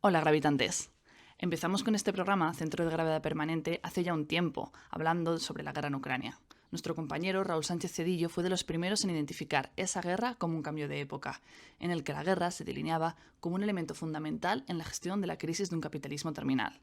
Hola, gravitantes. Empezamos con este programa, Centro de Gravedad Permanente, hace ya un tiempo, hablando sobre la guerra en Ucrania. Nuestro compañero Raúl Sánchez Cedillo fue de los primeros en identificar esa guerra como un cambio de época, en el que la guerra se delineaba como un elemento fundamental en la gestión de la crisis de un capitalismo terminal.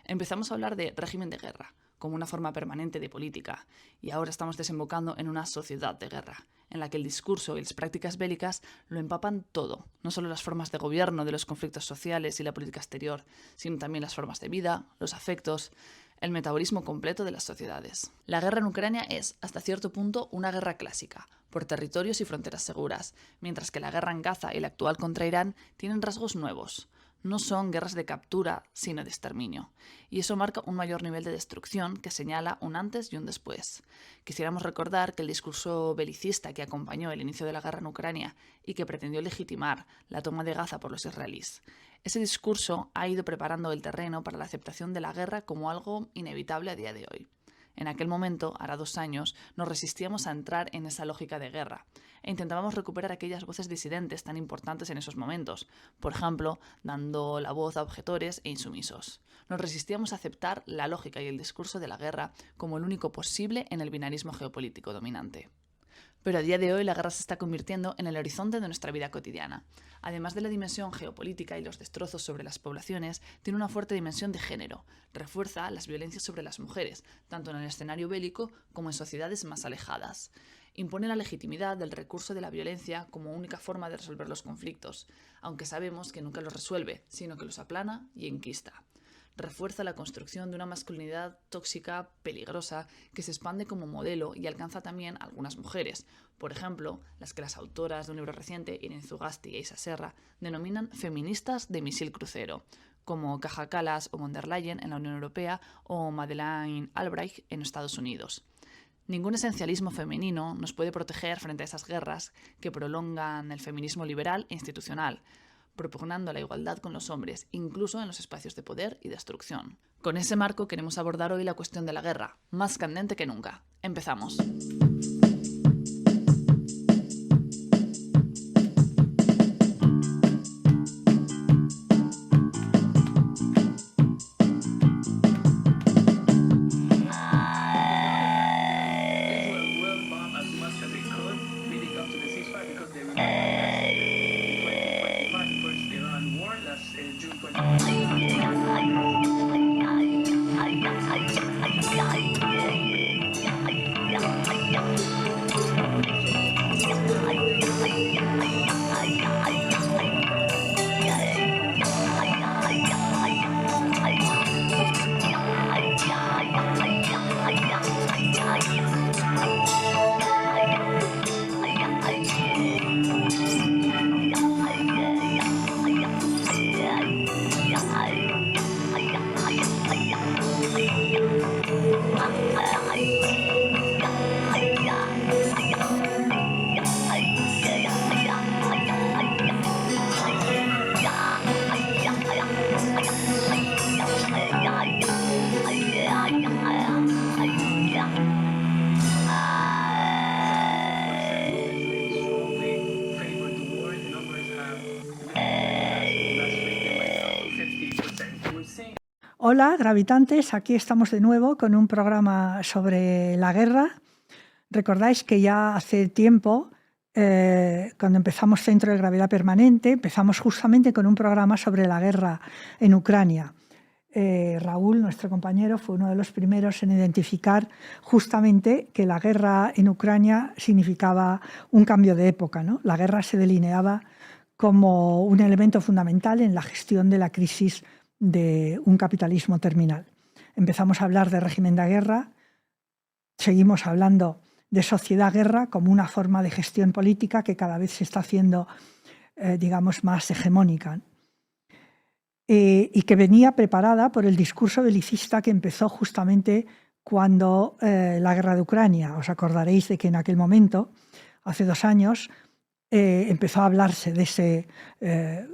Empezamos a hablar de régimen de guerra, como una forma permanente de política, y ahora estamos desembocando en una sociedad de guerra, en la que el discurso y las prácticas bélicas lo empapan todo, no solo las formas de gobierno de los conflictos sociales y la política exterior, sino también las formas de vida, los afectos, el metabolismo completo de las sociedades. La guerra en Ucrania es, hasta cierto punto, una guerra clásica, por territorios y fronteras seguras, mientras que la guerra en Gaza y la actual contra Irán tienen rasgos nuevos. No son guerras de captura, sino de exterminio. Y eso marca un mayor nivel de destrucción que señala un antes y un después. Quisiéramos recordar que el discurso belicista que acompañó el inicio de la guerra en Ucrania y que pretendió legitimar la toma de Gaza por los israelíes, ese discurso ha ido preparando el terreno para la aceptación de la guerra como algo inevitable a día de hoy. En aquel momento, hará 2 años, nos resistíamos a entrar en esa lógica de guerra e intentábamos recuperar aquellas voces disidentes tan importantes en esos momentos, por ejemplo, dando la voz a objetores e insumisos. Nos resistíamos a aceptar la lógica y el discurso de la guerra como el único posible en el binarismo geopolítico dominante. Pero a día de hoy la guerra se está convirtiendo en el horizonte de nuestra vida cotidiana. Además de la dimensión geopolítica y los destrozos sobre las poblaciones, tiene una fuerte dimensión de género. Refuerza las violencias sobre las mujeres, tanto en el escenario bélico como en sociedades más alejadas. Impone la legitimidad del recurso de la violencia como única forma de resolver los conflictos, aunque sabemos que nunca los resuelve, sino que los aplana y enquista. Refuerza la construcción de una masculinidad tóxica, peligrosa, que se expande como modelo y alcanza también a algunas mujeres, por ejemplo, las que las autoras de un libro reciente, Irene Zugasti e Isa Serra, denominan feministas de misil crucero, como Kaja Kallas o von der Leyen en la Unión Europea o Madeleine Albright en Estados Unidos. Ningún esencialismo femenino nos puede proteger frente a esas guerras que prolongan el feminismo liberal e institucional, propugnando la igualdad con los hombres, incluso en los espacios de poder y destrucción. Con ese marco queremos abordar hoy la cuestión de la guerra, más candente que nunca. Empezamos. Hola, gravitantes, aquí estamos de nuevo con un programa sobre la guerra. Recordáis que ya hace tiempo, cuando empezamos Centro de Gravedad Permanente, empezamos justamente con un programa sobre la guerra en Ucrania. Raúl, nuestro compañero, fue uno de los primeros en identificar justamente que la guerra en Ucrania significaba un cambio de época, ¿no? La guerra se delineaba como un elemento fundamental en la gestión de la crisis de un capitalismo terminal. Empezamos a hablar de régimen de guerra, seguimos hablando de sociedad-guerra como una forma de gestión política que cada vez se está haciendo, digamos, más hegemónica, y que venía preparada por el discurso belicista que empezó justamente cuando la guerra de Ucrania. Os acordaréis de que en aquel momento, hace 2 años, empezó a hablarse de ese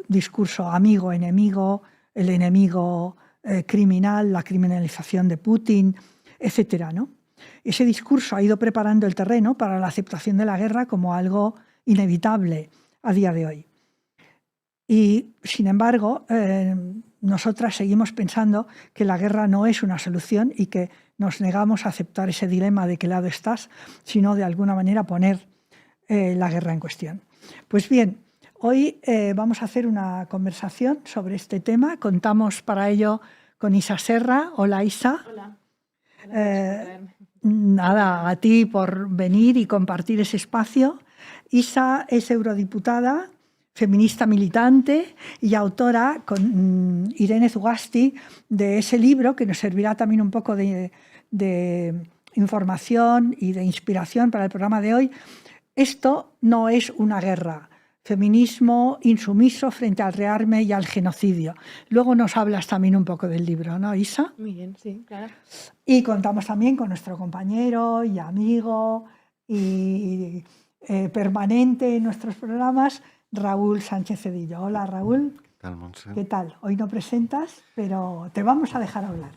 discurso amigo-enemigo, el enemigo criminal, la criminalización de Putin, etcétera, ¿no? Ese discurso ha ido preparando el terreno para la aceptación de la guerra como algo inevitable a día de hoy. Y, sin embargo, nosotras seguimos pensando que la guerra no es una solución y que nos negamos a aceptar ese dilema de qué lado estás, sino de alguna manera poner la guerra en cuestión. Pues bien, hoy vamos a hacer una conversación sobre este tema. Contamos para ello con Isa Serra. Hola, Isa. Hola. Nada, a ti por venir y compartir ese espacio. Isa es eurodiputada, feminista militante y autora con Irene Zugasti de ese libro que nos servirá también un poco de información y de inspiración para el programa de hoy. Esto no es una guerra. Feminismo insumiso frente al rearme y al genocidio. Luego nos hablas también un poco del libro, ¿no, Isa? Muy bien, sí, claro. Y contamos también con nuestro compañero y amigo y permanente en nuestros programas, Raúl Sánchez Cedillo. Hola, Raúl. ¿Qué tal, Montse? ¿Qué tal? Hoy no presentas, pero te vamos a dejar hablar.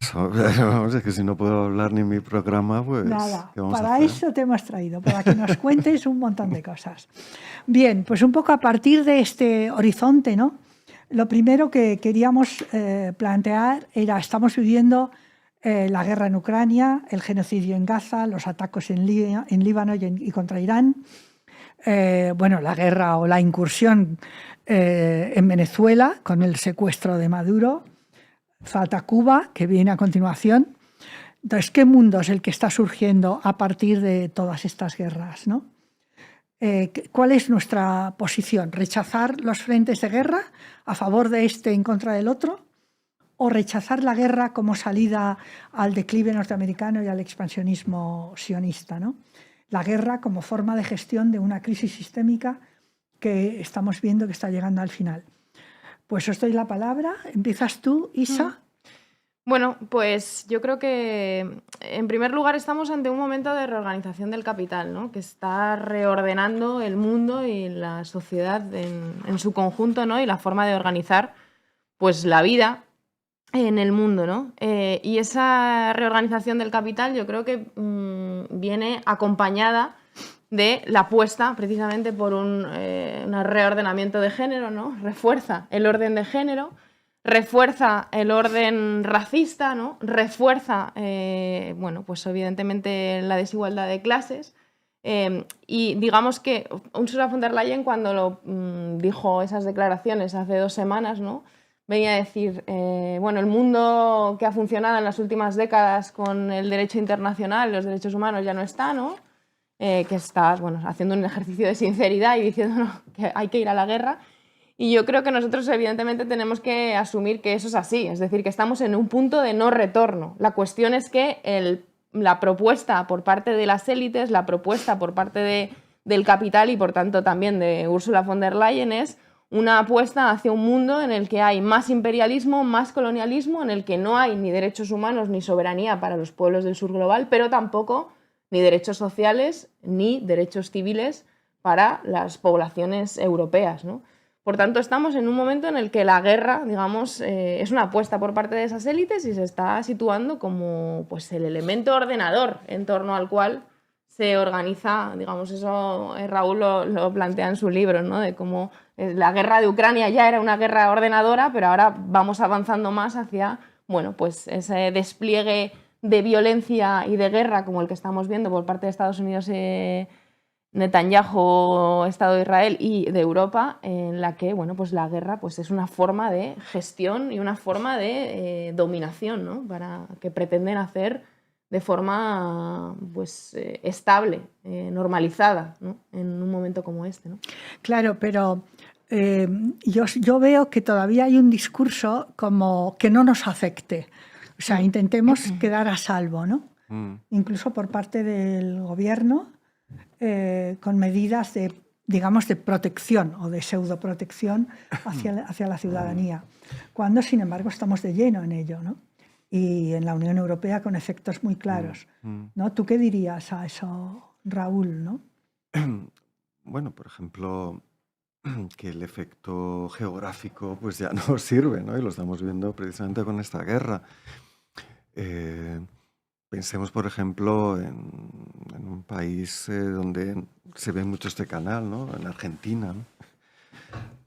Eso, vamos, es que si no puedo hablar ni en mi programa, pues... Nada, ¿qué vamos a para hacer? eso te hemos traído, para que nos cuentes un montón de cosas. Bien, pues un poco a partir de este horizonte, ¿no? Lo primero que queríamos plantear era, estamos viviendo la guerra en Ucrania, el genocidio en Gaza, los ataques en Líbano y contra Irán, bueno, la guerra o la incursión en Venezuela con el secuestro de Maduro, falta Cuba, que viene a continuación. Entonces, ¿qué mundo es el que está surgiendo a partir de todas estas guerras, ¿no? ¿Cuál es nuestra posición? ¿Rechazar los frentes de guerra a favor de este en contra del otro? ¿O rechazar la guerra como salida al declive norteamericano y al expansionismo sionista, ¿no? La guerra como forma de gestión de una crisis sistémica que estamos viendo que está llegando al final. Pues os doy la palabra. ¿Empiezas tú, Isa? Bueno, pues yo creo que en primer lugar estamos ante un momento de reorganización del capital, ¿no? Que está reordenando el mundo y la sociedad en su conjunto, ¿no? Y la forma de organizar pues, la vida en el mundo, ¿no? Y esa reorganización del capital yo creo que viene acompañada de la apuesta precisamente por un reordenamiento de género, ¿no? Refuerza el orden de género, refuerza el orden racista, ¿no? Refuerza, bueno, pues evidentemente la desigualdad de clases. Y digamos que Ursula von der Leyen, cuando dijo esas declaraciones hace 2 semanas, ¿no? Venía a decir, bueno, el mundo que ha funcionado en las últimas décadas con el derecho internacional, los derechos humanos ya no está, ¿no? Que está, bueno, haciendo un ejercicio de sinceridad y diciéndonos que hay que ir a la guerra. Y yo creo que nosotros evidentemente tenemos que asumir que eso es así, es decir, que estamos en un punto de no retorno. La cuestión es que la propuesta por parte de las élites, la propuesta por parte del capital y por tanto también de Ursula von der Leyen es una apuesta hacia un mundo en el que hay más imperialismo, más colonialismo, en el que no hay ni derechos humanos ni soberanía para los pueblos del sur global, pero tampoco ni derechos sociales ni derechos civiles para las poblaciones europeas, ¿no? Por tanto, estamos en un momento en el que la guerra, digamos, es una apuesta por parte de esas élites y se está situando como pues, el elemento ordenador en torno al cual se organiza, digamos, eso Raúl lo plantea en su libro, ¿no? De cómo la guerra de Ucrania ya era una guerra ordenadora, pero ahora vamos avanzando más hacia, bueno, pues ese despliegue de violencia y de guerra como el que estamos viendo por parte de Estados Unidos, Netanyahu, Estado de Israel y de Europa, en la que, bueno, pues la guerra pues es una forma de gestión y una forma de dominación, ¿no? Para que pretenden hacer de forma pues, estable, normalizada, ¿no? En un momento como este, ¿no? Claro, pero yo veo que todavía hay un discurso como que no nos afecte. O sea, intentemos quedar a salvo, ¿no? Incluso por parte del gobierno, con medidas de, digamos, de protección o de pseudoprotección hacia la ciudadanía. Cuando, sin embargo, estamos de lleno en ello, ¿no? Y en la Unión Europea con efectos muy claros, ¿no? ¿Tú qué dirías a eso, Raúl, no? Bueno, por ejemplo, que el efecto geográfico pues ya no sirve, ¿no? Y lo estamos viendo precisamente con esta guerra. Pensemos, por ejemplo, en un país donde se ve mucho este canal, ¿no? En Argentina, ¿no?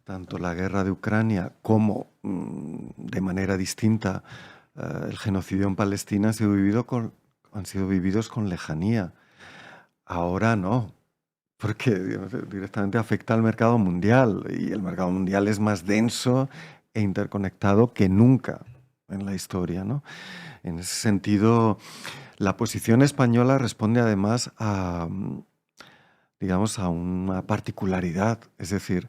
tanto la guerra de Ucrania como, de manera distinta, el genocidio en Palestina han sido vividos con lejanía. Ahora no, porque directamente afecta al mercado mundial y el mercado mundial es más denso e interconectado que nunca en la historia, ¿no? En ese sentido, la posición española responde además digamos, a una particularidad, es decir,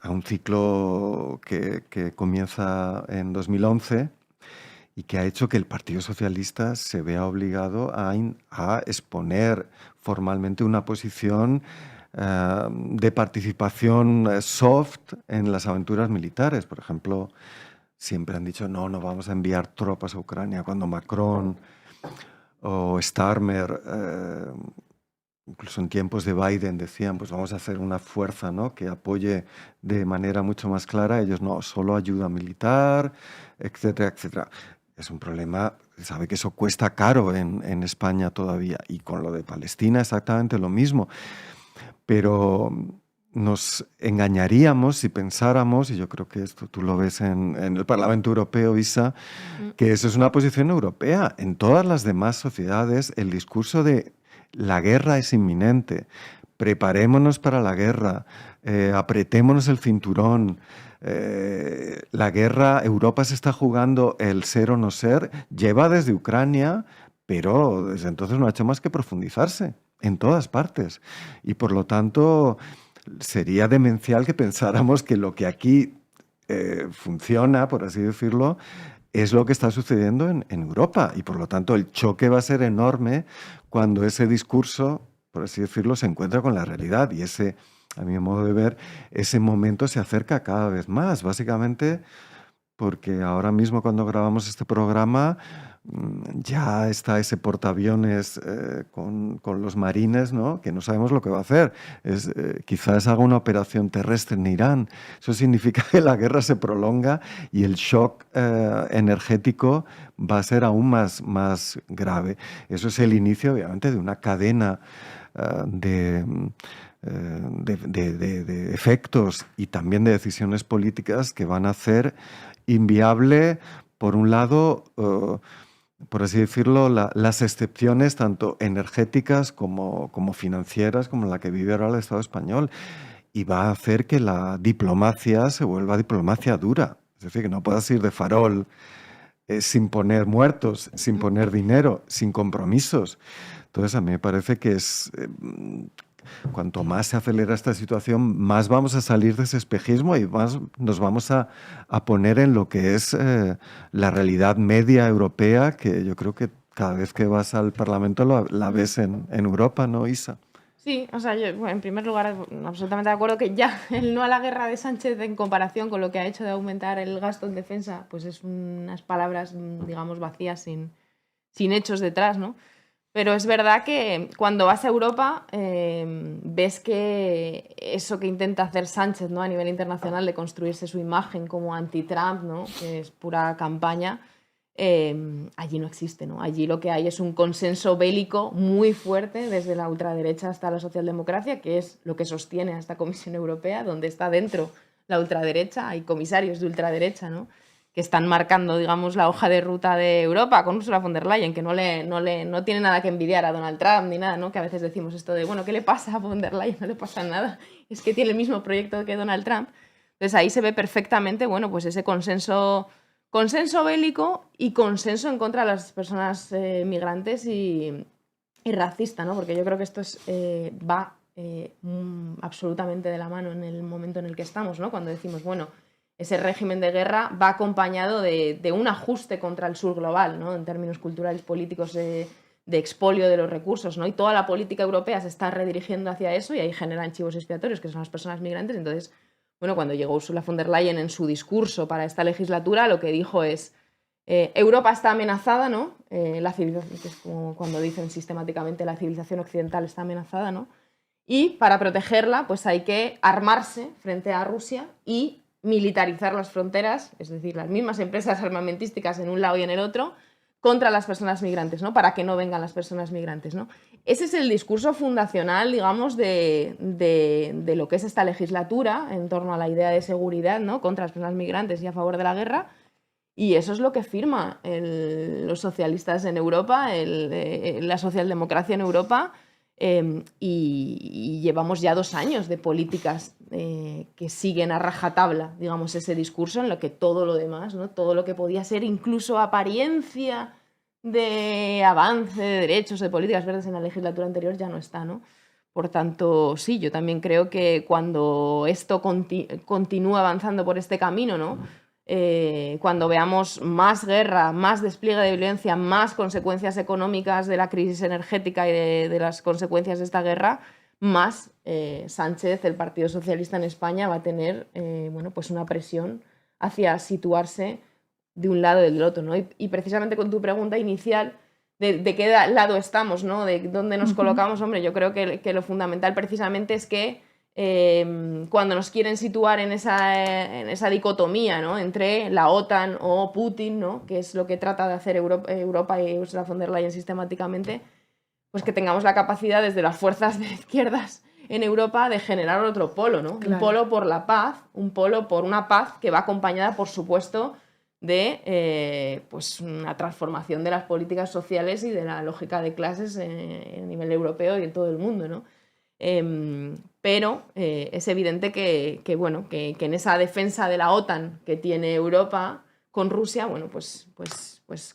a un ciclo que comienza en 2011 y que ha hecho que el Partido Socialista se vea obligado a exponer formalmente una posición de participación soft en las aventuras militares. Por ejemplo, siempre han dicho no vamos a enviar tropas a Ucrania, cuando Macron o Starmer, incluso en tiempos de Biden, decían pues vamos a hacer una fuerza, ¿no?, que apoye de manera mucho más clara. Ellos no, solo ayuda militar, etcétera, etcétera. Es un problema, sabe que eso cuesta caro en España todavía, y con lo de Palestina exactamente lo mismo. Pero nos engañaríamos si pensáramos, y yo creo que esto tú lo ves en el Parlamento Europeo, Isa, que eso es una posición europea. En todas las demás sociedades el discurso de la guerra es inminente, preparémonos para la guerra, apretémonos el cinturón, la guerra, Europa se está jugando el ser o no ser, lleva desde Ucrania, pero desde entonces no ha hecho más que profundizarse en todas partes. Y por lo tanto, sería demencial que pensáramos que lo que aquí funciona, por así decirlo, es lo que está sucediendo en Europa. Y por lo tanto, el choque va a ser enorme cuando ese discurso, por así decirlo, se encuentra con la realidad. Y ese, a mi modo de ver, ese momento se acerca cada vez más, básicamente porque ahora mismo cuando grabamos este programa ya está ese portaaviones con los marines, ¿no?, que no sabemos lo que va a hacer. Quizás haga una operación terrestre en Irán. Eso significa que la guerra se prolonga y el shock energético va a ser aún más grave. Eso es el inicio, obviamente, de una cadena de efectos y también de decisiones políticas que van a hacer inviable, por un lado, por así decirlo, las excepciones tanto energéticas como financieras, como la que vive ahora el Estado español, y va a hacer que la diplomacia se vuelva diplomacia dura. Es decir, que no puedas ir de farol sin poner muertos, sin poner dinero, sin compromisos. Entonces, a mí me parece que cuanto más se acelera esta situación, más vamos a salir de ese espejismo y más nos vamos a poner en lo que es la realidad media europea, que yo creo que cada vez que vas al Parlamento la ves en Europa, ¿no, Isa? Sí, o sea, yo, bueno, en primer lugar, absolutamente de acuerdo que ya el no a la guerra de Sánchez en comparación con lo que ha hecho de aumentar el gasto en defensa, pues es unas palabras, digamos, vacías sin hechos detrás, ¿no? Pero es verdad que cuando vas a Europa ves que eso que intenta hacer Sánchez, ¿no?, a nivel internacional de construirse su imagen como anti-Trump, ¿no?, que es pura campaña, allí no existe, ¿no? Allí lo que hay es un consenso bélico muy fuerte desde la ultraderecha hasta la socialdemocracia, que es lo que sostiene a esta Comisión Europea, donde está dentro la ultraderecha, hay comisarios de ultraderecha, ¿no?, que están marcando, digamos, la hoja de ruta de Europa con Ursula von der Leyen, que no tiene nada que envidiar a Donald Trump ni nada, ¿no? Que a veces decimos esto de, bueno, ¿qué le pasa a von der Leyen? No le pasa nada, es que tiene el mismo proyecto que Donald Trump. Entonces ahí se ve perfectamente, bueno, pues ese consenso bélico y consenso en contra de las personas migrantes y racista, ¿no? Porque yo creo que esto va absolutamente de la mano en el momento en el que estamos, ¿no? Cuando decimos, bueno, ese régimen de guerra va acompañado de un ajuste contra el sur global, ¿no?, en términos culturales, políticos, de expolio de los recursos, ¿no? Y toda la política europea se está redirigiendo hacia eso y ahí generan chivos expiatorios, que son las personas migrantes. Entonces, bueno, cuando llegó Ursula von der Leyen en su discurso para esta legislatura, lo que dijo es Europa está amenazada, ¿no? La civilización, que es como cuando dicen sistemáticamente la civilización occidental está amenazada, ¿no? Y para protegerla, pues hay que armarse frente a Rusia y militarizar las fronteras, es decir, las mismas empresas armamentísticas en un lado y en el otro, contra las personas migrantes, ¿no? Para que no vengan las personas migrantes, ¿no? Ese es el discurso fundacional, digamos, de lo que es esta legislatura en torno a la idea de seguridad, ¿no? Contra las personas migrantes y a favor de la guerra. Y eso es lo que firman los socialistas en Europa, la socialdemocracia en Europa, y llevamos ya 2 años de políticas que siguen a rajatabla, digamos, ese discurso en lo que todo lo demás, ¿no? Todo lo que podía ser incluso apariencia de avance de derechos, de políticas verdes en la legislatura anterior ya no está, ¿no? Por tanto, sí, yo también creo que cuando esto continúa avanzando por este camino, ¿no? Cuando veamos más guerra, más despliegue de violencia, más consecuencias económicas de la crisis energética y de las consecuencias de esta guerra, más Sánchez, el Partido Socialista en España, va a tener bueno, pues una presión hacia situarse de un lado y del otro, ¿no? Y precisamente con tu pregunta inicial de qué lado estamos, ¿no? De dónde nos colocamos, hombre, yo creo que lo fundamental precisamente es que cuando nos quieren situar en esa dicotomía, ¿no? Entre la OTAN o Putin, ¿no? Que es lo que trata de hacer Europa y Ursula von der Leyen sistemáticamente, pues que tengamos la capacidad desde las fuerzas de izquierdas en Europa de generar otro polo, ¿no? Claro. Un polo por la paz, un polo por una paz que va acompañada, por supuesto, de pues una transformación de las políticas sociales y de la lógica de clases a nivel europeo y en todo el mundo, ¿no? Pero es evidente que en esa defensa de la OTAN que tiene Europa con Rusia, bueno, pues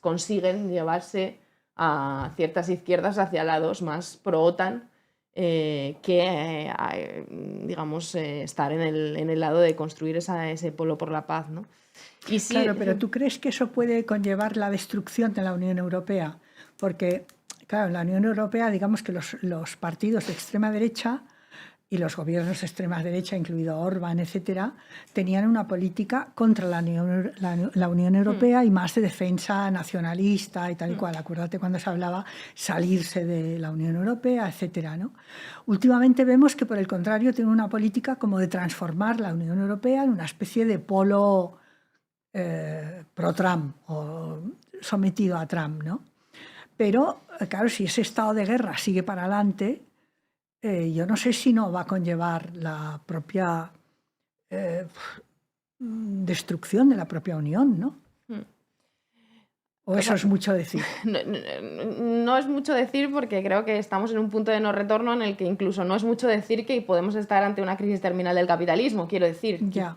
consiguen llevarse a ciertas izquierdas hacia lados más pro-OTAN digamos, estar en el lado de construir ese polo por la paz, ¿no? Y sí, claro, pero ¿tú crees que eso puede conllevar la destrucción de la Unión Europea? Porque, claro, en la Unión Europea, digamos que los partidos de extrema derecha y los gobiernos de extrema derecha, incluido Orbán, etcétera, tenían una política contra la Unión Europea y más de defensa nacionalista y tal y cual. Acuérdate cuando se hablaba salirse de la Unión Europea, etcétera, ¿no? Últimamente vemos que, por el contrario, tiene una política como de transformar la Unión Europea en una especie de polo pro-Trump o sometido a Trump, ¿no? Pero, claro, si ese estado de guerra sigue para adelante, yo no sé si no va a conllevar la propia destrucción de la propia Unión, ¿no? ¿O eso es mucho decir? No es mucho decir porque creo que estamos en un punto de no retorno en el que incluso no es mucho decir que podemos estar ante una crisis terminal del capitalismo, quiero decir. Ya.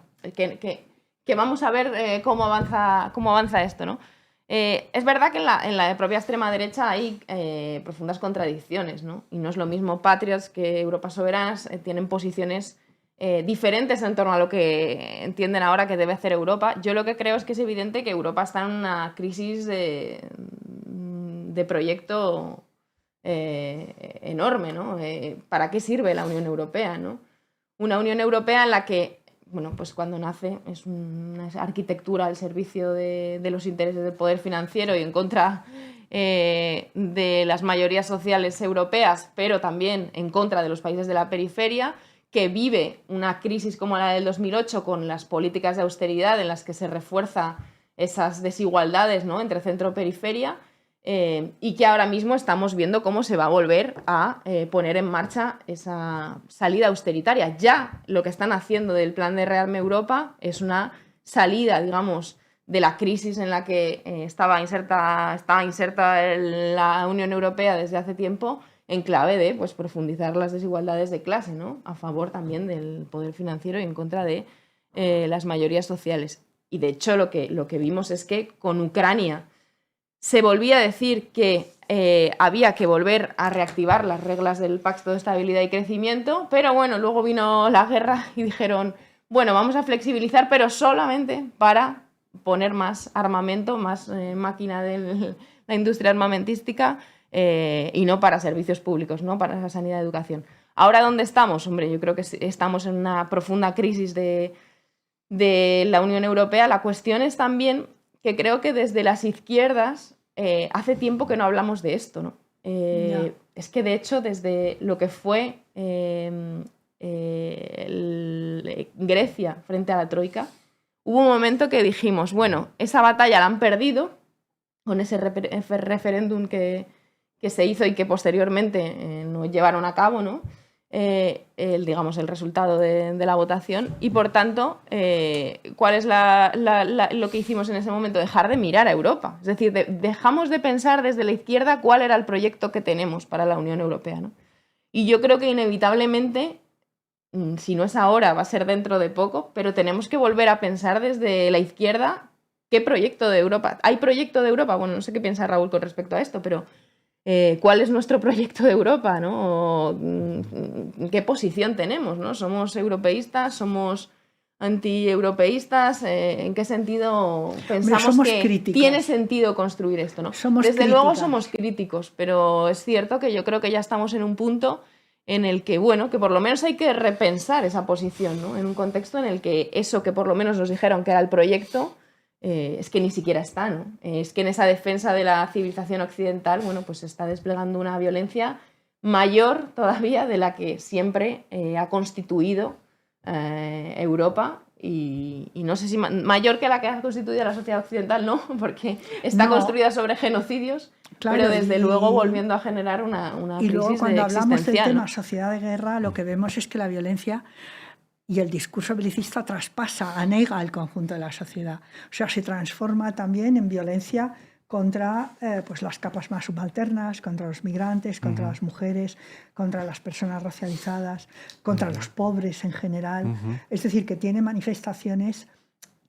Que vamos a ver cómo avanza esto, ¿no? Es verdad que en la propia extrema derecha hay profundas contradicciones, ¿no? Y no es lo mismo Patriots que Europa Soberanas, tienen posiciones diferentes en torno a lo que entienden ahora que debe hacer Europa. Yo lo que creo es que es evidente que Europa está en una crisis de proyecto enorme, ¿no? ¿Para qué sirve la Unión Europea, ¿no? Una Unión Europea en la que, bueno, pues cuando nace es una arquitectura al servicio de los intereses del poder financiero y en contra de las mayorías sociales europeas, pero también en contra de los países de la periferia, que vive una crisis como la del 2008 con las políticas de austeridad en las que se refuerza esas desigualdades, ¿no? Entre centro y periferia, y que ahora mismo estamos viendo cómo se va a volver a poner en marcha esa salida austeritaria. Ya lo que están haciendo del plan de Rearme Europa es una salida, digamos, de la crisis en la que estaba inserta la Unión Europea desde hace tiempo, en clave de pues, profundizar las desigualdades de clase, ¿no? A favor también del poder financiero y en contra de las mayorías sociales. Y de hecho lo que vimos es que con Ucrania se volvía a decir que había que volver a reactivar las reglas del Pacto de Estabilidad y Crecimiento, pero bueno, luego vino la guerra y dijeron, bueno, vamos a flexibilizar, pero solamente para poner más armamento, más máquina de la industria armamentística, y no para servicios públicos, no para la sanidad y educación. ¿Ahora dónde estamos? Hombre, yo creo que estamos en una profunda crisis de la Unión Europea. La cuestión es también que creo que desde las izquierdas hace tiempo que no hablamos de esto, ¿no? Es que de hecho desde lo que fue Grecia frente a la Troika, hubo un momento que dijimos, bueno, esa batalla la han perdido, con ese referéndum que se hizo y que posteriormente no llevaron a cabo, ¿no? Digamos, el resultado de la votación. Y por tanto, ¿cuál es lo que hicimos en ese momento? Dejar de mirar a Europa. Es decir, dejamos de pensar desde la izquierda cuál era el proyecto que tenemos para la Unión Europea, ¿no? Y yo creo que inevitablemente, si no es ahora, va a ser dentro de poco, pero tenemos que volver a pensar desde la izquierda qué proyecto de Europa. ¿Hay proyecto de Europa? Bueno, no sé qué piensa Raúl con respecto a esto, pero ¿cuál es nuestro proyecto de Europa, ¿no? ¿Qué posición tenemos, ¿no? ¿Somos europeístas? ¿Somos anti-europeístas? ¿En qué sentido pensamos que críticos. Tiene sentido construir esto, ¿no? Desde luego somos críticos, pero es cierto que yo creo que ya estamos en un punto en el que, bueno, que por lo menos hay que repensar esa posición, ¿no? En un contexto en el que eso que por lo menos nos dijeron que era el proyecto, es que ni siquiera está, ¿no? Es que en esa defensa de la civilización occidental, bueno, pues se está desplegando una violencia mayor todavía de la que siempre ha constituido Europa y no sé si mayor que la que ha constituido la sociedad occidental, no, porque está construida sobre genocidios, claro, pero desde luego volviendo a generar una crisis y luego cuando hablamos del tema ¿no? sociedad de guerra, lo que vemos es que la violencia y el discurso belicista traspasa, anega el conjunto de la sociedad. O sea, se transforma también en violencia contra pues las capas más subalternas, contra los migrantes, contra las mujeres, contra las personas racializadas, contra los pobres en general. Es decir, que tiene manifestaciones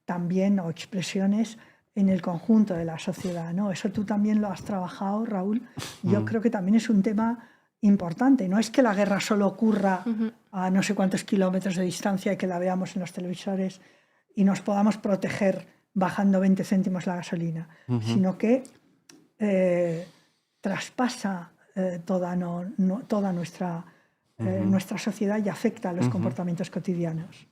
también o expresiones en el conjunto de la sociedad, ¿no? Eso tú también lo has trabajado, Raúl. Yo creo que también es un tema importante. No es que la guerra solo ocurra a no sé cuántos kilómetros de distancia y que la veamos en los televisores y nos podamos proteger bajando 20 céntimos la gasolina, sino que traspasa toda nuestra sociedad y afecta a los comportamientos cotidianos.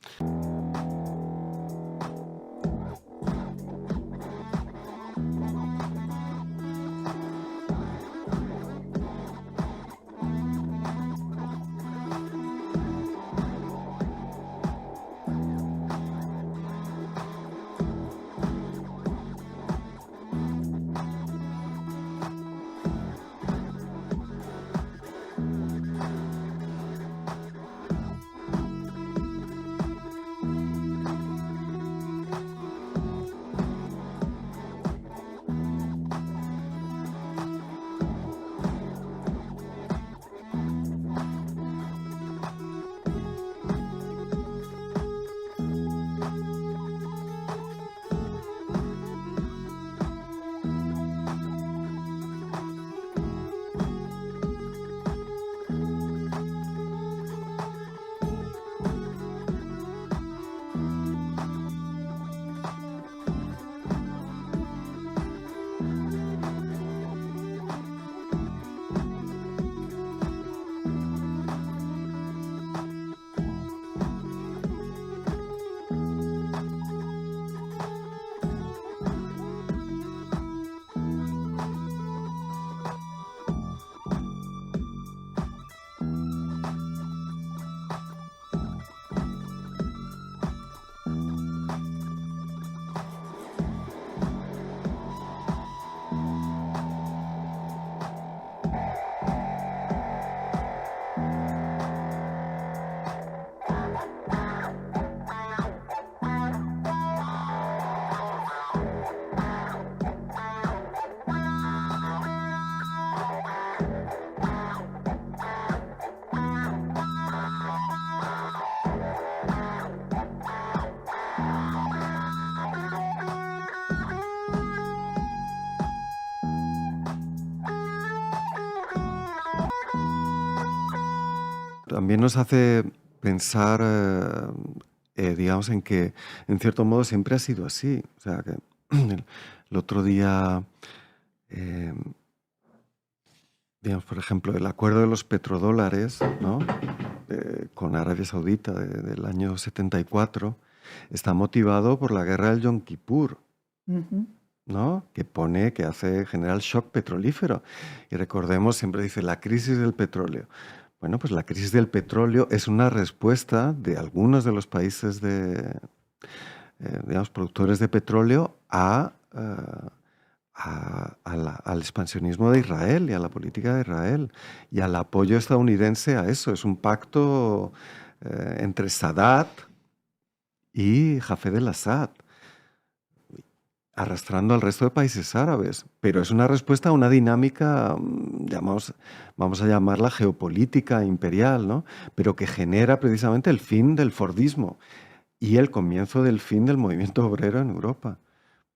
También nos hace pensar, digamos, en que, en cierto modo, siempre ha sido así. O sea, que el otro día, digamos, por ejemplo, el acuerdo de los petrodólares, ¿no? Con Arabia Saudita del año 74, está motivado por la guerra del Yom Kippur, ¿no? Que hace generar shock petrolífero. Y recordemos, siempre dice, la crisis del petróleo. Bueno, pues la crisis del petróleo es una respuesta de algunos de los países digamos, productores de petróleo a al expansionismo de Israel y a la política de Israel y al apoyo estadounidense a eso. Es un pacto entre Sadat y Hafez el-Assad, arrastrando al resto de países árabes. Pero es una respuesta a una dinámica, vamos a llamarla geopolítica imperial, ¿no? Pero que genera precisamente el fin del fordismo y el comienzo del fin del movimiento obrero en Europa,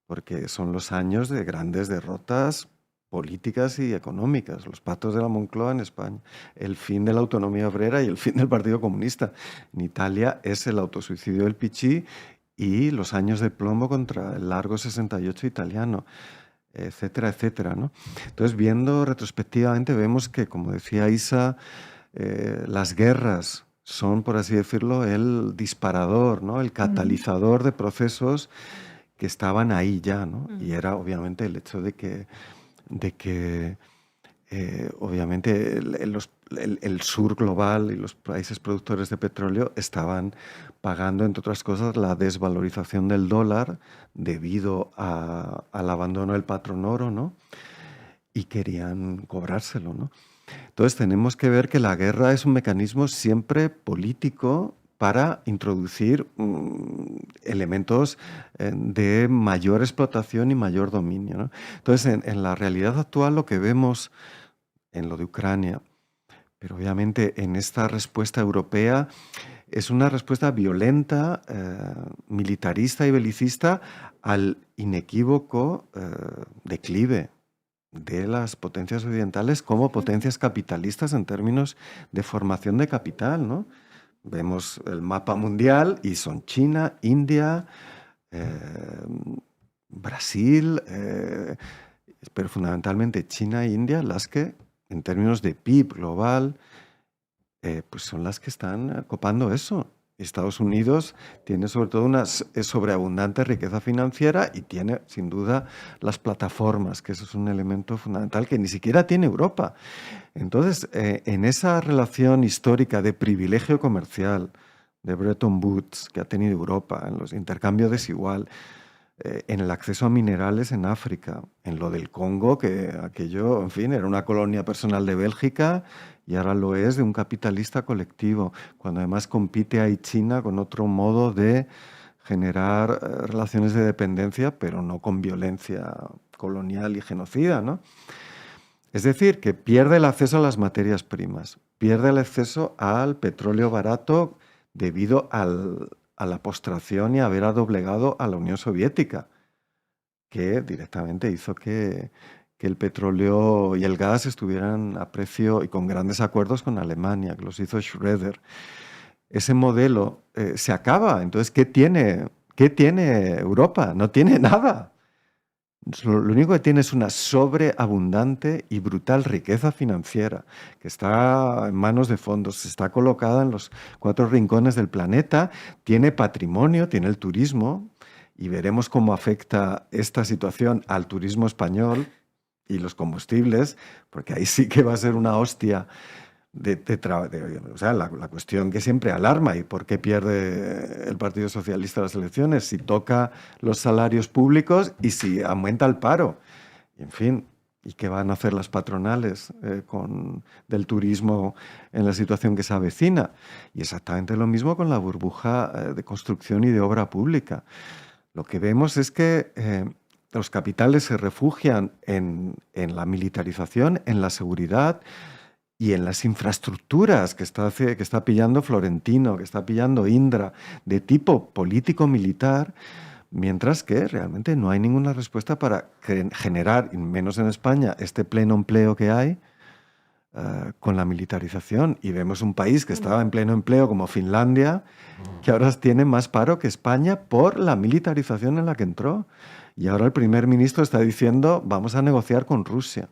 porque son los años de grandes derrotas políticas y económicas, los pactos de la Moncloa en España, el fin de la autonomía obrera y el fin del Partido Comunista. En Italia es el autosuicidio del Picchi y los años de plomo contra el largo 68 italiano, etcétera, etcétera, ¿no? Entonces, viendo retrospectivamente, vemos que, como decía Isa, las guerras son, por así decirlo, el disparador, ¿no? El catalizador de procesos que estaban ahí ya, ¿no? Y era obviamente el hecho de que obviamente el sur global y los países productores de petróleo estaban pagando, entre otras cosas, la desvalorización del dólar debido al abandono del patrón oro, ¿no? Y querían cobrárselo, ¿no? Entonces tenemos que ver que la guerra es un mecanismo siempre político para introducir elementos de mayor explotación y mayor dominio, ¿no? Entonces, en la realidad actual lo que vemos en lo de Ucrania, pero obviamente en esta respuesta europea, es una respuesta violenta, militarista y belicista al inequívoco declive de las potencias occidentales como potencias capitalistas en términos de formación de capital, ¿no? Vemos el mapa mundial y son China, India, Brasil, pero fundamentalmente China e India las que, en términos de PIB global, pues son las que están copando eso. Estados Unidos tiene sobre todo una sobreabundante riqueza financiera y tiene sin duda las plataformas, que eso es un elemento fundamental que ni siquiera tiene Europa. Entonces, en esa relación histórica de privilegio comercial, de Bretton Woods, que ha tenido Europa, en los intercambios desigual, en el acceso a minerales en África, en lo del Congo, que aquello, en fin, era una colonia personal de Bélgica y ahora lo es de un capitalista colectivo, cuando además compite ahí China con otro modo de generar relaciones de dependencia, pero no con violencia colonial y genocida, ¿no? Es decir, que pierde el acceso a las materias primas, pierde el acceso al petróleo barato debido a la postración y haber doblegado a la Unión Soviética, que directamente hizo que el petróleo y el gas estuvieran a precio y con grandes acuerdos con Alemania, que los hizo Schröder. Ese modelo se acaba. Entonces, ¿qué tiene Europa? No tiene nada. Lo único que tiene es una sobreabundante y brutal riqueza financiera que está en manos de fondos, está colocada en los 4 rincones del planeta, tiene patrimonio, tiene el turismo, y veremos cómo afecta esta situación al turismo español y los combustibles, porque ahí sí que va a ser una hostia o sea, la cuestión que siempre alarma, ¿y por qué pierde el Partido Socialista las elecciones? Si toca los salarios públicos y si aumenta el paro. En fin, ¿y qué van a hacer las patronales del turismo en la situación que se avecina? Y exactamente lo mismo con la burbuja de construcción y de obra pública. Lo que vemos es que los capitales se refugian en la militarización, en la seguridad y en las infraestructuras que está pillando Florentino, que está pillando Indra, de tipo político-militar, mientras que realmente no hay ninguna respuesta para generar, y menos en España, este pleno empleo que hay con la militarización. Y vemos un país que estaba en pleno empleo como Finlandia, que ahora tiene más paro que España por la militarización en la que entró. Y ahora el primer ministro está diciendo, vamos a negociar con Rusia.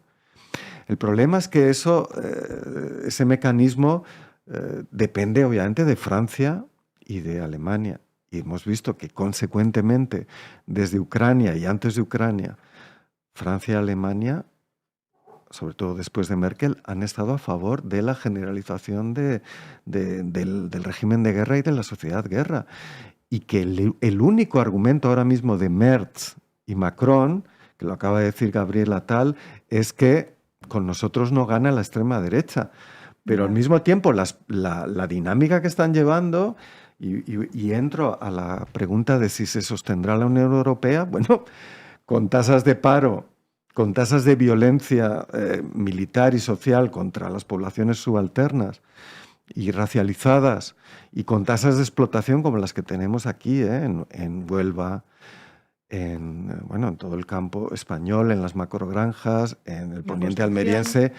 El problema es que ese mecanismo depende obviamente de Francia y de Alemania. Y hemos visto que consecuentemente desde Ucrania y antes de Ucrania, Francia y Alemania, sobre todo después de Merkel, han estado a favor de la generalización del régimen de guerra y de la sociedad guerra. Y que el único argumento ahora mismo de Merz y Macron, que lo acaba de decir Gabriela Tal, es que con nosotros no gana la extrema derecha. Pero al mismo tiempo la dinámica que están llevando, y entro a la pregunta de si se sostendrá la Unión Europea, bueno, con tasas de paro, con tasas de violencia militar y social contra las poblaciones subalternas y racializadas, y con tasas de explotación como las que tenemos aquí, en Huelva, en todo el campo español, en las macrogranjas, en el poniente almeriense,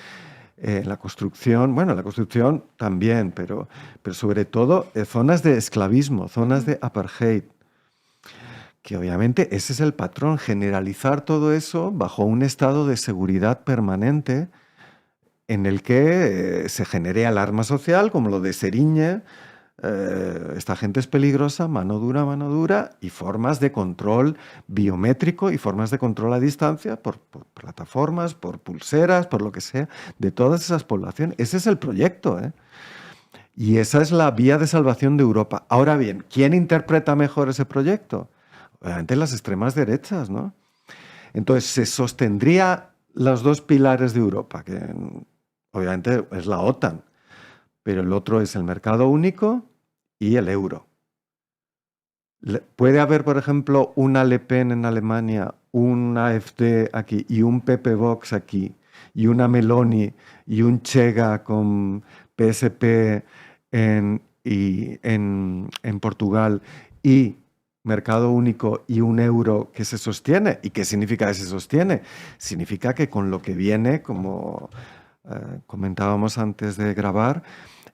en la construcción también, pero sobre todo zonas de esclavismo, zonas de apartheid, que obviamente ese es el patrón, generalizar todo eso bajo un estado de seguridad permanente en el que se genere alarma social, como lo de Seriñe. Esta gente es peligrosa, mano dura, y formas de control biométrico y formas de control a distancia por plataformas, por pulseras, por lo que sea, de todas esas poblaciones. Ese es el proyecto, y esa es la vía de salvación de Europa. Ahora bien, ¿quién interpreta mejor ese proyecto? Obviamente las extremas derechas, ¿no? Entonces, se sostendría los dos pilares de Europa, que obviamente es la OTAN, pero el otro es el mercado único y el euro. Puede haber, por ejemplo, una Le Pen en Alemania, un AfD aquí y un PP Vox aquí, y una Meloni y un Chega con PSP en Portugal, y mercado único y un euro que se sostiene. ¿Y qué significa que se sostiene? Significa que con lo que viene, como comentábamos antes de grabar,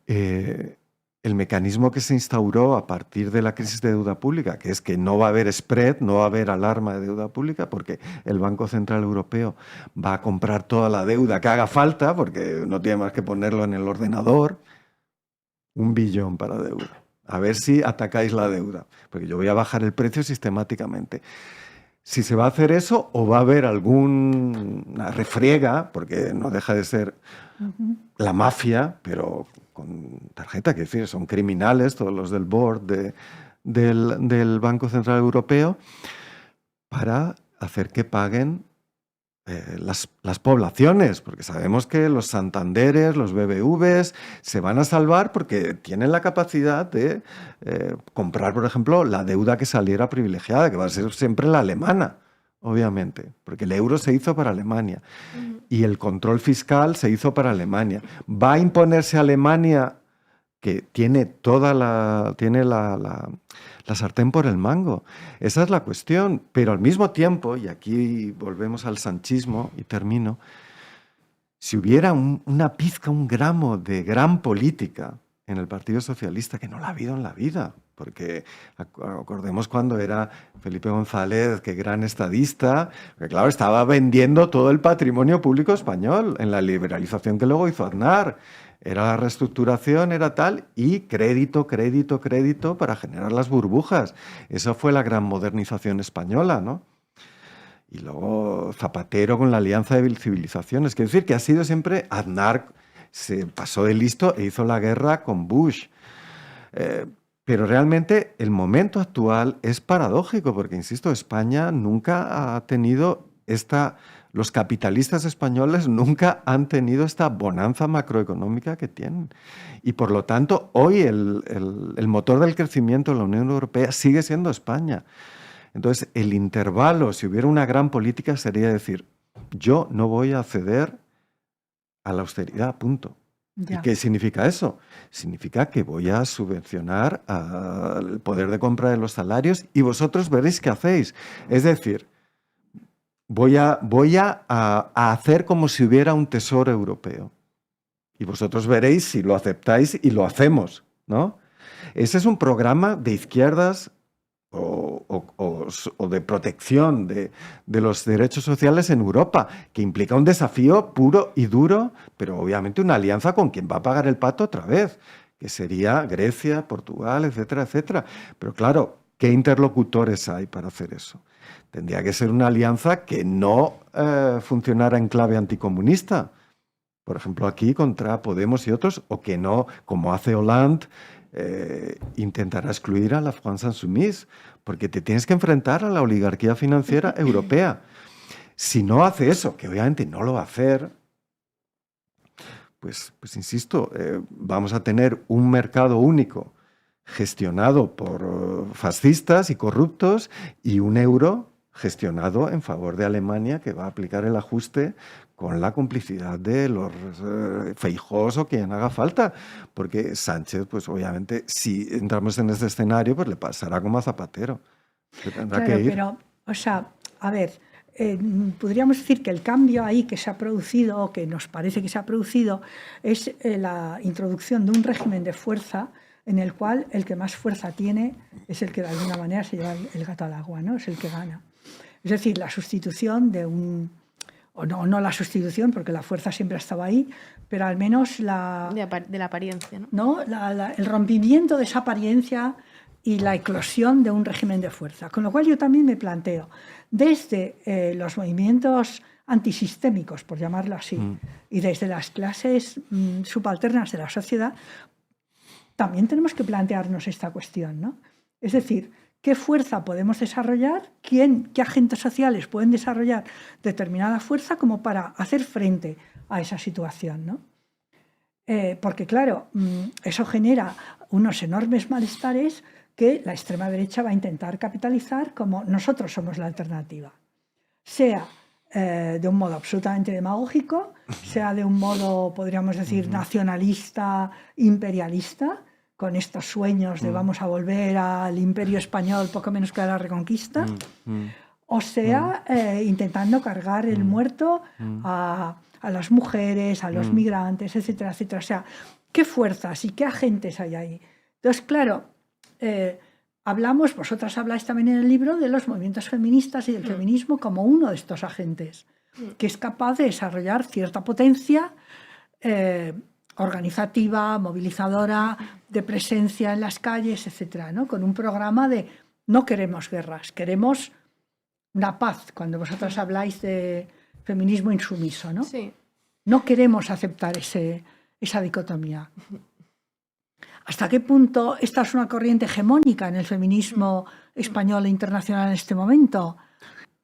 el mecanismo que se instauró a partir de la crisis de deuda pública, que es que no va a haber spread, no va a haber alarma de deuda pública, porque el Banco Central Europeo va a comprar toda la deuda que haga falta, porque no tiene más que ponerlo en el ordenador. 1 billón para deuda. A ver si atacáis la deuda, porque yo voy a bajar el precio sistemáticamente. Si se va a hacer eso, o va a haber alguna refriega, porque no deja de ser la mafia, pero con tarjeta, que decir, son criminales todos los del board del Banco Central Europeo, para hacer que paguen las poblaciones, porque sabemos que los Santanderes, los BBVs se van a salvar porque tienen la capacidad de comprar, por ejemplo, la deuda que saliera privilegiada, que va a ser siempre la alemana, obviamente, porque el euro se hizo para Alemania y el control fiscal se hizo para Alemania. ¿Va a imponerse Alemania, que tiene la sartén por el mango? Esa es la cuestión. Pero al mismo tiempo, y aquí volvemos al sanchismo y termino, si hubiera una pizca, un gramo de gran política en el Partido Socialista, que no la ha habido en la vida, porque acordemos cuando era Felipe González, que gran estadista, que claro, estaba vendiendo todo el patrimonio público español en la liberalización que luego hizo Aznar. Era la reestructuración, era tal, y crédito para generar las burbujas. Esa fue la gran modernización española, ¿no? Y luego Zapatero con la Alianza de Civilizaciones. Quiero decir que ha sido siempre Aznar, se pasó de listo e hizo la guerra con Bush. Pero realmente el momento actual es paradójico, porque, insisto, España nunca ha tenido los capitalistas españoles nunca han tenido esta bonanza macroeconómica que tienen. Y por lo tanto, hoy el motor del crecimiento de la Unión Europea sigue siendo España. Entonces, el intervalo, si hubiera una gran política, sería decir, yo no voy a ceder a la austeridad, punto. ¿Y qué significa eso? Significa que voy a subvencionar el poder de compra de los salarios y vosotros veréis qué hacéis. Es decir, voy a hacer como si hubiera un tesoro europeo. Y vosotros veréis si lo aceptáis y lo hacemos, ¿no? Ese es un programa de izquierdas o de protección de los derechos sociales en Europa, que implica un desafío puro y duro, pero obviamente una alianza con quien va a pagar el pato otra vez, que sería Grecia, Portugal, etcétera, etcétera. Pero claro, ¿qué interlocutores hay para hacer eso? Tendría que ser una alianza que no funcionara en clave anticomunista, por ejemplo aquí contra Podemos y otros, o que no, como hace Hollande, intentará excluir a la France Insoumise, porque te tienes que enfrentar a la oligarquía financiera europea. Si no hace eso, que obviamente no lo va a hacer, pues insisto, vamos a tener un mercado único gestionado por fascistas y corruptos y un euro gestionado en favor de Alemania, que va a aplicar el ajuste con la complicidad de los Feijóos o quien haga falta, porque Sánchez, pues obviamente, si entramos en este escenario, pues le pasará como a Zapatero. Que tendrá Claro, que ir. pero, o sea, a ver, podríamos decir que el cambio ahí que se ha producido, o que nos parece que se ha producido, es la introducción de un régimen de fuerza en el cual el que más fuerza tiene es el que de alguna manera se lleva el gato al agua, ¿no? Es el que gana. Es decir, la sustitución de un... O no la sustitución, porque la fuerza siempre estaba ahí, pero al menos de la apariencia, ¿no? ¿no? El rompimiento de esa apariencia y la eclosión de un régimen de fuerza. Con lo cual yo también me planteo, desde los movimientos antisistémicos, por llamarlo así, y desde las clases subalternas de la sociedad, también tenemos que plantearnos esta cuestión, ¿no? Es decir, ¿qué fuerza podemos desarrollar? ¿Qué agentes sociales pueden desarrollar determinada fuerza como para hacer frente a esa situación, ¿no? Porque, claro, eso genera unos enormes malestares que la extrema derecha va a intentar capitalizar como nosotros somos la alternativa. Sea de un modo absolutamente demagógico, sea de un modo, podríamos decir, nacionalista, imperialista, con estos sueños de vamos a volver al imperio español poco menos que a la Reconquista, o sea, intentando cargar el muerto a las mujeres, a los migrantes, etcétera, etcétera. O sea, ¿qué fuerzas y qué agentes hay ahí? Entonces, claro, vosotras habláis también en el libro de los movimientos feministas y del feminismo como uno de estos agentes, que es capaz de desarrollar cierta potencia organizativa, movilizadora, de presencia en las calles, etcétera, ¿no? Con un programa de no queremos guerras, queremos una paz, cuando vosotros habláis de feminismo insumiso, ¿no? Sí. No queremos aceptar esa dicotomía. ¿Hasta qué punto esta es una corriente hegemónica en el feminismo español e internacional en este momento?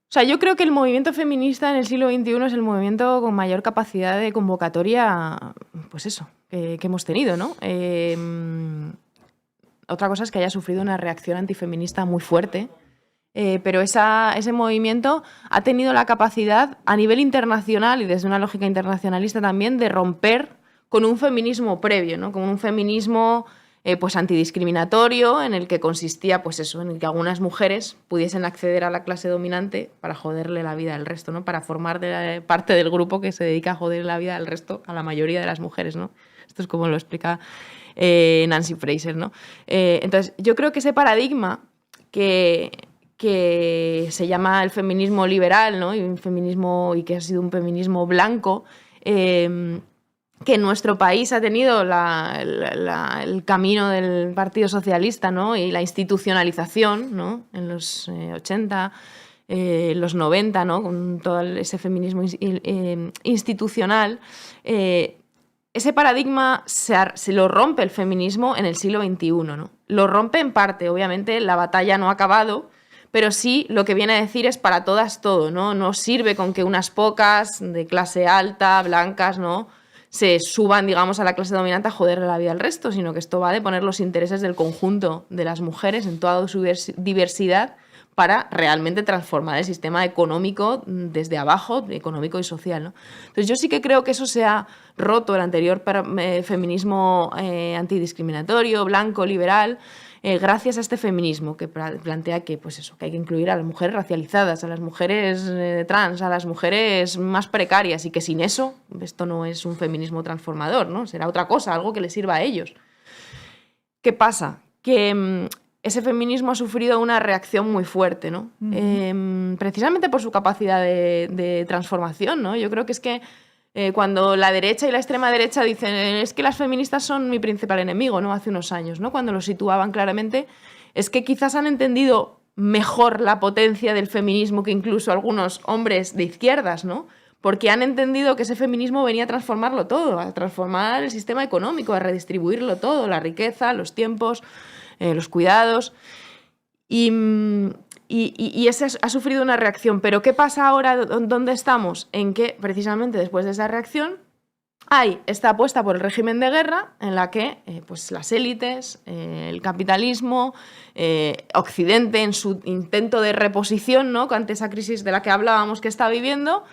O sea, yo creo que el movimiento feminista en el siglo XXI es el movimiento con mayor capacidad de convocatoria, pues eso, que hemos tenido, ¿no? Otra cosa es que haya sufrido una reacción antifeminista muy fuerte, pero ese movimiento ha tenido la capacidad a nivel internacional y desde una lógica internacionalista también de romper con un feminismo previo, ¿no? Con un feminismo pues antidiscriminatorio, en el que consistía, pues eso, en el que algunas mujeres pudiesen acceder a la clase dominante para joderle la vida al resto, ¿no? Para formar parte del grupo que se dedica a joder la vida al resto, a la mayoría de las mujeres, ¿no? Esto es como lo explica Nancy Fraser, ¿no? Entonces, yo creo que ese paradigma que se llama el feminismo liberal, ¿no? Y que ha sido un feminismo blanco, que en nuestro país ha tenido el camino del Partido Socialista, ¿no? Y la institucionalización, ¿no? En los 80, los 90, ¿no? Con todo ese feminismo institucional. Ese paradigma se lo rompe el feminismo en el siglo XXI, ¿no? Lo rompe en parte, obviamente la batalla no ha acabado, pero sí lo que viene a decir es para todas todo, ¿no? No sirve con que unas pocas de clase alta, blancas, ¿no? se suban, digamos, a la clase dominante a joderle la vida al resto, sino que esto va de poner los intereses del conjunto de las mujeres en toda su diversidad para realmente transformar el sistema económico desde abajo, económico y social, ¿no? Entonces yo sí que creo que eso se ha roto, el anterior feminismo antidiscriminatorio, blanco, liberal, gracias a este feminismo que plantea que, pues eso, que hay que incluir a las mujeres racializadas, a las mujeres trans, a las mujeres más precarias, y que sin eso esto no es un feminismo transformador, ¿no? Será otra cosa, algo que les sirva a ellos. ¿Qué pasa? Que ese feminismo ha sufrido una reacción muy fuerte, ¿no? Precisamente por su capacidad de transformación, ¿no? Yo creo que es que cuando la derecha y la extrema derecha dicen es que las feministas son mi principal enemigo, ¿no? Hace unos años, ¿no? Cuando lo situaban claramente, es que quizás han entendido mejor la potencia del feminismo que incluso algunos hombres de izquierdas, ¿no? Porque han entendido que ese feminismo venía a transformarlo todo, a transformar el sistema económico, a redistribuirlo todo, la riqueza, los tiempos, los cuidados. Y Y ese ha sufrido una reacción. Pero ¿qué pasa ahora? ¿Dónde estamos? En que precisamente después de esa reacción hay esta apuesta por el régimen de guerra en la que pues las élites, el capitalismo, Occidente en su intento de reposición, ¿no?, ante esa crisis de la que hablábamos que está viviendo,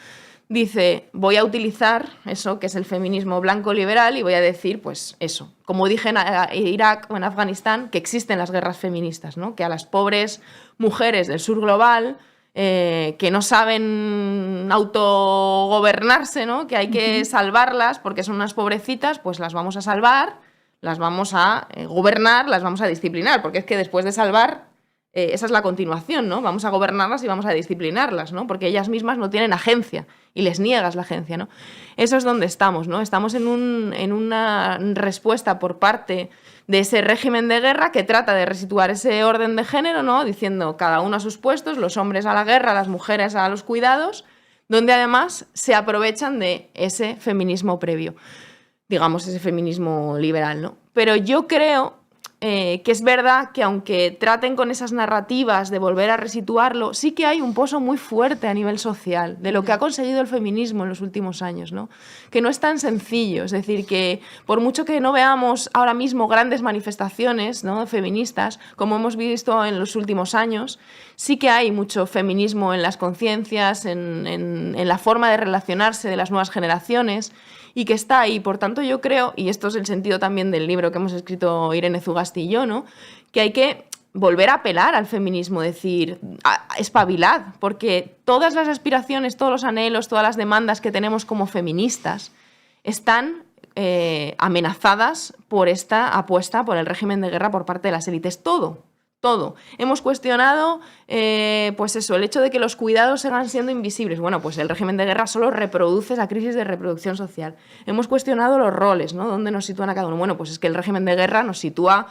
dice, voy a utilizar eso que es el feminismo blanco liberal y voy a decir, pues eso, como dije en Irak o en Afganistán, que existen las guerras feministas, ¿no?, que a las pobres mujeres del sur global que no saben autogobernarse, ¿no?, que hay que salvarlas porque son unas pobrecitas, pues las vamos a salvar, las vamos a gobernar, las vamos a disciplinar, porque es que después de salvar, esa es la continuación, ¿no? Vamos a gobernarlas y vamos a disciplinarlas, ¿no?, porque ellas mismas no tienen agencia y les niegas la agencia, ¿no? Eso es donde estamos, ¿no? Estamos en una respuesta por parte de ese régimen de guerra que trata de resituar ese orden de género, ¿no?, diciendo cada uno a sus puestos, los hombres a la guerra, las mujeres a los cuidados, donde además se aprovechan de ese feminismo previo, digamos, ese feminismo liberal, ¿no? Pero yo creo que es verdad que aunque traten con esas narrativas de volver a resituarlo, sí que hay un pozo muy fuerte a nivel social de lo que ha conseguido el feminismo en los últimos años, ¿no? Que no es tan sencillo, es decir, que por mucho que no veamos ahora mismo grandes manifestaciones, ¿no?, feministas, como hemos visto en los últimos años, sí que hay mucho feminismo en las conciencias, en la forma de relacionarse de las nuevas generaciones, y que está ahí. Por tanto, yo creo, y esto es el sentido también del libro que hemos escrito Irene Zugasti y yo, ¿no?, que hay que volver a apelar al feminismo, decir, espabilad, porque todas las aspiraciones, todos los anhelos, todas las demandas que tenemos como feministas están amenazadas por esta apuesta por el régimen de guerra por parte de las élites. Todo. Hemos cuestionado, pues eso, el hecho de que los cuidados sigan siendo invisibles. Bueno, pues el régimen de guerra solo reproduce esa crisis de reproducción social. Hemos cuestionado los roles, ¿no?, dónde nos sitúan a cada uno. Bueno, pues es que el régimen de guerra nos sitúa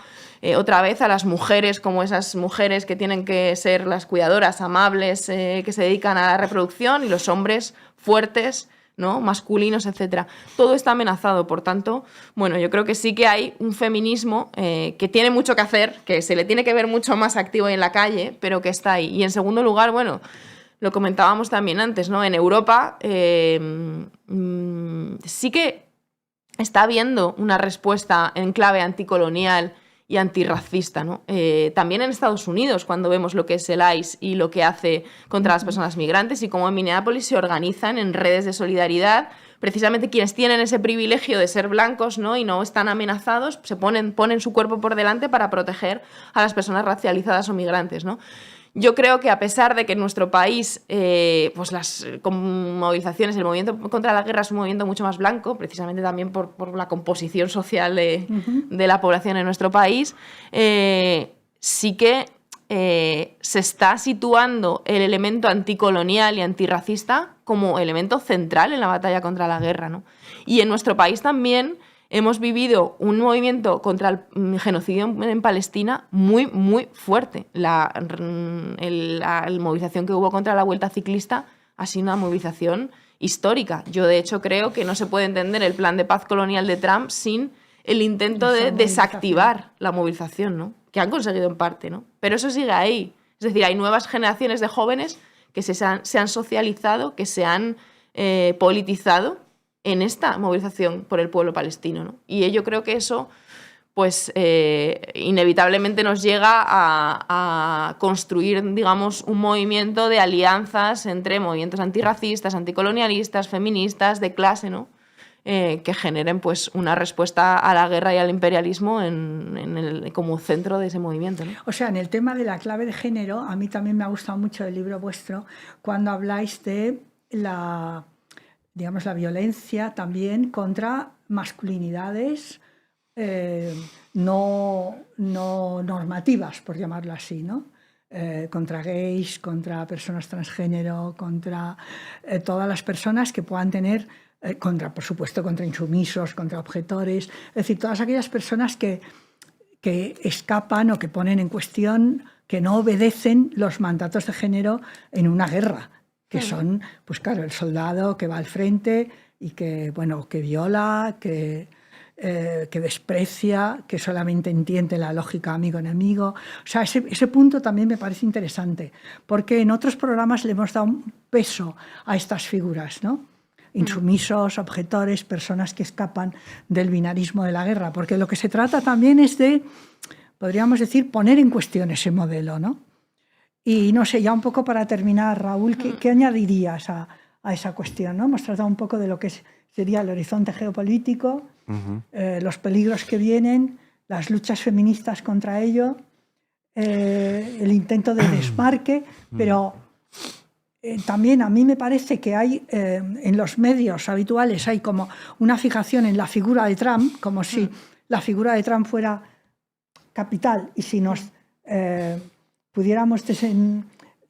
otra vez a las mujeres como esas mujeres que tienen que ser las cuidadoras, amables, que se dedican a la reproducción, y los hombres fuertes, ¿no?, masculinos, etcétera. Todo está amenazado, por tanto, bueno, yo creo que sí que hay un feminismo que tiene mucho que hacer, que se le tiene que ver mucho más activo en la calle, pero que está ahí. Y en segundo lugar, bueno, lo comentábamos también antes, ¿no?, en Europa sí que está habiendo una respuesta en clave anticolonial y antirracista, ¿no? También en Estados Unidos, cuando vemos lo que es el ICE y lo que hace contra las personas migrantes, y cómo en Minneapolis se organizan en redes de solidaridad, precisamente quienes tienen ese privilegio de ser blancos, ¿no?, y no están amenazados, ponen su cuerpo por delante para proteger a las personas racializadas o migrantes, ¿no? Yo creo que a pesar de que en nuestro país pues las movilizaciones, el movimiento contra la guerra es un movimiento mucho más blanco, precisamente también por la composición social de la población en nuestro país, sí que se está situando el elemento anticolonial y antirracista como elemento central en la batalla contra la guerra, ¿no? Y en nuestro país también hemos vivido un movimiento contra el genocidio en Palestina muy, muy fuerte. La movilización que hubo contra la Vuelta Ciclista ha sido una movilización histórica. Yo, de hecho, creo que no se puede entender el plan de paz colonial de Trump sin el intento de desactivar la movilización, ¿no?, que han conseguido en parte, ¿no? Pero eso sigue ahí. Es decir, hay nuevas generaciones de jóvenes que se han socializado, que se han politizado en esta movilización por el pueblo palestino, ¿no? Y yo creo que eso, pues, inevitablemente nos llega a construir, digamos, un movimiento de alianzas entre movimientos antirracistas, anticolonialistas, feministas, de clase, ¿no?, que generen, pues, una respuesta a la guerra y al imperialismo como centro de ese movimiento, ¿no? O sea, en el tema de la clave de género, a mí también me ha gustado mucho el libro vuestro cuando habláis de la violencia también contra masculinidades no normativas, por llamarlo así, ¿no? Contra gays, contra personas transgénero, contra todas las personas que puedan tener, por supuesto, contra insumisos, contra objetores, es decir, todas aquellas personas que escapan o que ponen en cuestión, que no obedecen los mandatos de género en una guerra, que son, pues claro, el soldado que va al frente y que, bueno, que viola, que que desprecia, que solamente entiende la lógica amigo-enemigo. O sea, ese punto también me parece interesante, porque en otros programas le hemos dado un peso a estas figuras, ¿no? Insumisos, objetores, personas que escapan del binarismo de la guerra, porque lo que se trata también es de, podríamos decir, poner en cuestión ese modelo, ¿no? Y no sé, ya un poco para terminar, Raúl, ¿qué añadirías a esa cuestión, ¿no? Hemos tratado un poco de lo que sería el horizonte geopolítico, los peligros que vienen, las luchas feministas contra ello, el intento de desmarque, pero también a mí me parece que hay en los medios habituales hay como una fijación en la figura de Trump, como si la figura de Trump fuera capital, y si nos pudiéramos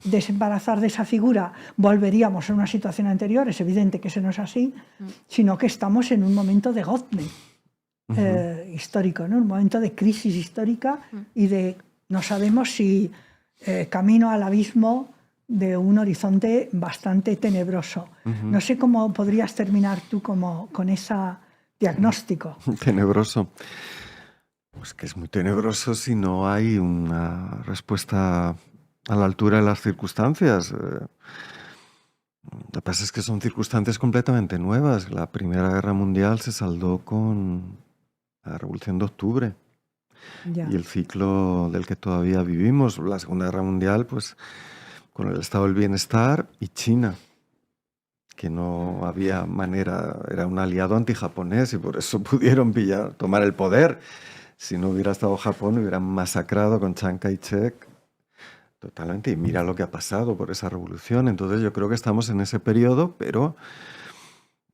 desembarazar de esa figura, volveríamos a una situación anterior. Es evidente que eso no es así, sino que estamos en un momento de gozne histórico, ¿no? Un momento de crisis histórica y de no sabemos si camino al abismo de un horizonte bastante tenebroso. No sé cómo podrías terminar tú con ese diagnóstico. Tenebroso. Pues que es muy tenebroso si no hay una respuesta a la altura de las circunstancias. Lo que pasa es que son circunstancias completamente nuevas. La Primera Guerra Mundial se saldó con la Revolución de Octubre y el ciclo del que todavía vivimos. La Segunda Guerra Mundial, pues con el estado del bienestar, y China, que no había manera, era un aliado antijaponés y por eso pudieron tomar el poder. Si no hubiera estado Japón, hubieran masacrado con Chiang Kai-shek totalmente. Y mira lo que ha pasado por esa revolución. Entonces yo creo que estamos en ese periodo, pero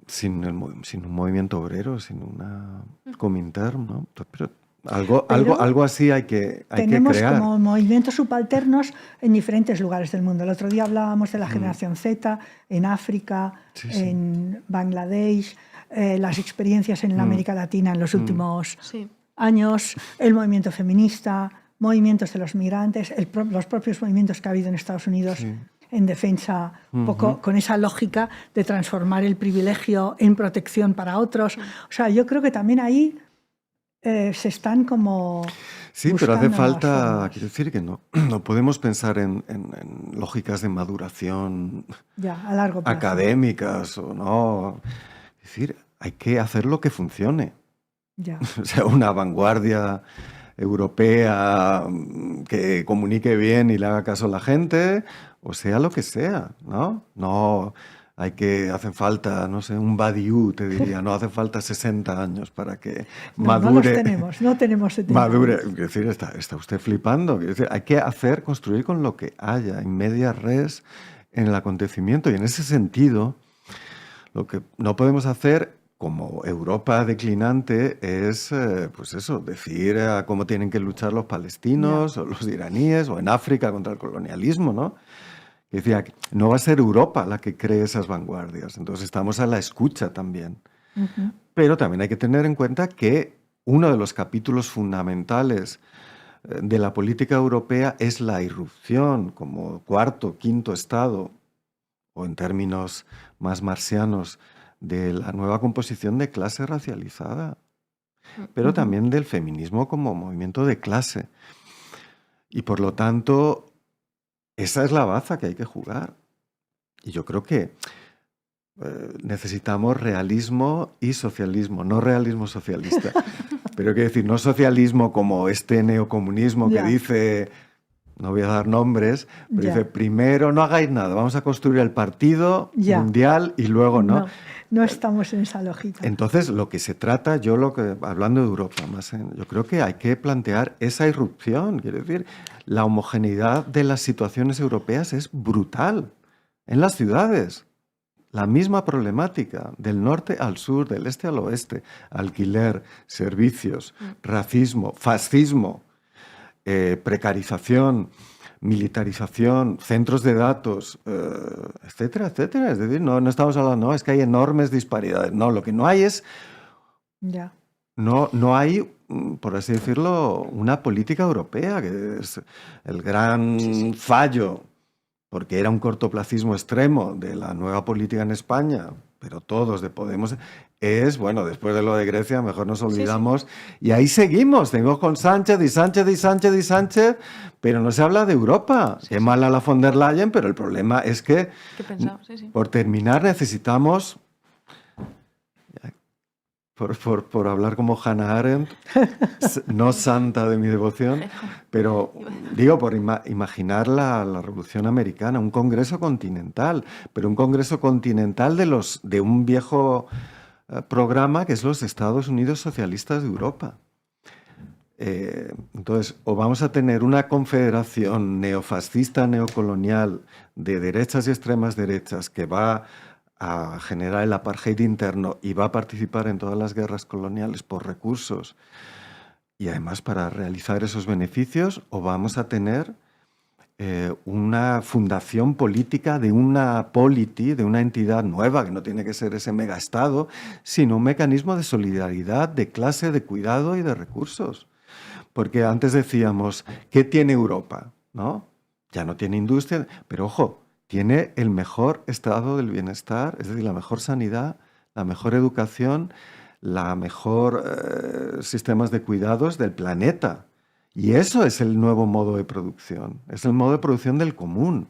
sin un movimiento obrero, sin una Comintern, ¿no? Pero algo así hay que crear. Tenemos como movimientos subalternos en diferentes lugares del mundo. El otro día hablábamos de la generación Z en África, en Bangladesh, las experiencias en la América Latina en los últimos años, el movimiento feminista, movimientos de los migrantes, los propios movimientos que ha habido en Estados Unidos en defensa, un poco con esa lógica de transformar el privilegio en protección para otros. O sea, yo creo que también ahí se están como... Sí, pero hace falta, quiero decir que no podemos pensar en lógicas de maduración a largo plazo, académicas o no. Es decir, hay que hacer lo que funcione. O sea, una vanguardia europea que comunique bien y le haga caso a la gente, o sea lo que sea, ¿no? No hacen falta, no sé, un Badiou, te diría, no hace falta 60 años para que madure. No tenemos 70 madure, años. es decir, está usted flipando. Es decir, hay que construir con lo que haya, in media res, en el acontecimiento. Y en ese sentido, lo que no podemos hacer como Europa declinante es, pues eso, decir cómo tienen que luchar los palestinos o los iraníes, o en África contra el colonialismo, ¿no? Que decía, no va a ser Europa la que cree esas vanguardias. Entonces estamos a la escucha también. Pero también hay que tener en cuenta que uno de los capítulos fundamentales de la política europea es la irrupción como cuarto, quinto estado, o en términos más marxianos, de la nueva composición de clase racializada, pero también del feminismo como movimiento de clase. Y por lo tanto, esa es la baza que hay que jugar. Y yo creo que necesitamos realismo y socialismo, no realismo socialista. Pero quiero decir, no socialismo como este neocomunismo que dice, no voy a dar nombres, pero dice, primero no hagáis nada, vamos a construir el partido mundial y luego no. No estamos en esa lógica. Entonces, lo que se trata, hablando de Europa, yo creo que hay que plantear esa irrupción. Quiero decir, la homogeneidad de las situaciones europeas es brutal en las ciudades. La misma problemática, del norte al sur, del este al oeste, alquiler, servicios, racismo, fascismo, precarización, militarización, centros de datos, etcétera, etcétera. Es decir, no estamos hablando, es que hay enormes disparidades. No, lo que no hay es... No hay, por así decirlo, una política europea, que es el gran fallo porque era un cortoplacismo extremo de la nueva política en España, pero todos de Podemos, es, bueno, después de lo de Grecia, mejor nos olvidamos, sí. Y ahí seguimos con Sánchez y Sánchez y Sánchez y Sánchez, pero no se habla de Europa. Sí, qué mala la von der Leyen, pero el problema es que, por terminar, necesitamos... Por hablar como Hannah Arendt, no santa de mi devoción, pero digo, por imaginar la Revolución Americana, un congreso continental, pero un congreso continental de un viejo programa que es los Estados Unidos Socialistas de Europa. Entonces, o vamos a tener una confederación neofascista, neocolonial, de derechas y extremas derechas que va a generar el apartheid interno y va a participar en todas las guerras coloniales por recursos y además para realizar esos beneficios, o vamos a tener una fundación política de una polity, de una entidad nueva, que no tiene que ser ese megaestado, sino un mecanismo de solidaridad, de clase, de cuidado y de recursos. Porque antes decíamos, ¿qué tiene Europa? ¿No? Ya no tiene industria, pero ojo, tiene el mejor estado del bienestar, es decir, la mejor sanidad, la mejor educación, la mejor sistemas de cuidados del planeta. Y eso es el nuevo modo de producción, es el modo de producción del común.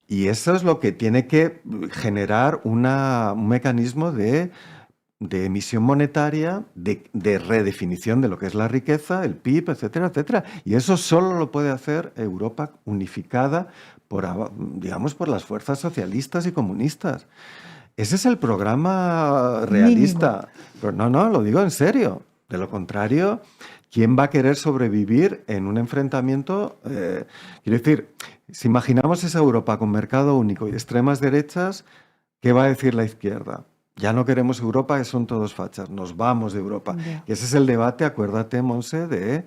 Y eso es lo que tiene que generar un mecanismo de emisión monetaria, de redefinición de lo que es la riqueza, el PIB, etcétera, etcétera. Y eso solo lo puede hacer Europa unificada digamos, por las fuerzas socialistas y comunistas. Ese es el programa realista. Pero no, lo digo en serio. De lo contrario, ¿quién va a querer sobrevivir en un enfrentamiento? Quiero decir, si imaginamos esa Europa con mercado único y extremas derechas, ¿qué va a decir la izquierda? Ya no queremos Europa, que son todos fachas, nos vamos de Europa. Yeah. Y ese es el debate, acuérdate, Monse, de